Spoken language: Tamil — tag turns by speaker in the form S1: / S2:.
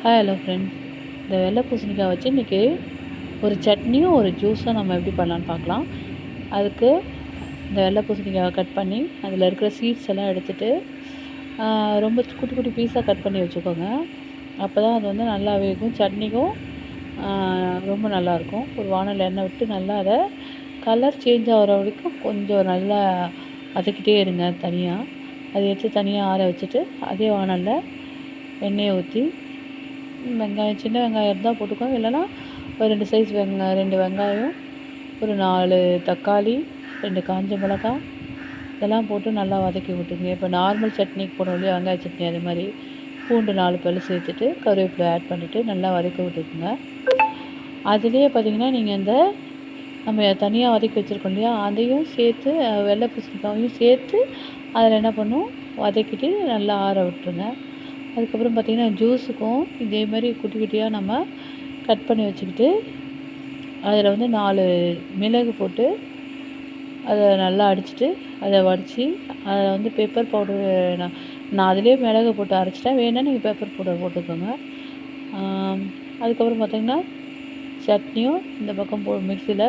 S1: ஹலோ ஃப்ரெண்ட்ஸ், இந்த வெள்ளை பூசணிக்காய் வச்சு இன்றைக்கி ஒரு சட்னியும் ஒரு ஜூஸும் நம்ம எப்படி பண்ணலான்னு பார்க்கலாம். அதுக்கு இந்த வெள்ளை பூசணிக்காவை கட் பண்ணி அதில் இருக்கிற சீட்ஸ் எல்லாம் எடுத்துகிட்டு ரொம்ப குட்டி குட்டி பீஸாக கட் பண்ணி வச்சுக்கோங்க. அப்போ தான் அது வந்து நல்லா வேகும், சட்னிக்கும் ரொம்ப நல்லாயிருக்கும். ஒரு வானல் எண்ணெய் விட்டு நல்லா அதை கலர் சேஞ்ச் ஆகிற வரைக்கும் கொஞ்சம் நல்லா வதக்கிட்டே இருங்க. தனியாக அதை எடுத்து தனியாக ஆற வச்சுட்டு அதே வானலில் எண்ணெயை ஊற்றி வெங்காயம், சின்ன வெங்காயம் இருந்தால் போட்டுக்கோங்க, இல்லைன்னா ஒரு 2 சைஸ் 2 வெங்காயம், ஒரு 4 தக்காளி, 2 காஞ்ச மிளகாய் இதெல்லாம் போட்டு நல்லா வதக்கி விட்டுருங்க. இப்போ நார்மல் சட்னிக்கு போடுவோம் இல்லையா, வெங்காய சட்னி, அது மாதிரி பூண்டு 4 பல் சேர்த்துட்டு கருவேப்பிலை ஆட் பண்ணிவிட்டு நல்லா வதக்கி விட்டுக்குங்க. அதுலேயே பார்த்திங்கன்னா நீங்கள் இந்த நம்ம தனியாக வதக்கி வச்சுருக்கோம் இல்லையா, அதையும் சேர்த்து வெள்ளை பூசணிக்காயும் சேர்த்து அதில் என்ன பண்ணும் வதக்கிட்டு நல்லா ஆற விட்டுருங்க. அதுக்கப்புறம் பார்த்திங்கன்னா ஜூஸுக்கும் இதே மாதிரி குட்டி குட்டியாக நம்ம கட் பண்ணி வச்சுக்கிட்டு அதில் வந்து 4 மிளகு போட்டு அதை நல்லா அடிச்சுட்டு அதை வடித்து அதை வந்து பெப்பர் பவுடரு நான் அதிலே மிளகு போட்டு அரைச்சிட்டேன், வேணால் நீங்கள் பெப்பர் பவுடர் போட்டுக்கோங்க. அதுக்கப்புறம் பார்த்திங்கன்னா சட்னியும் இந்த பக்கம் மிக்சியில்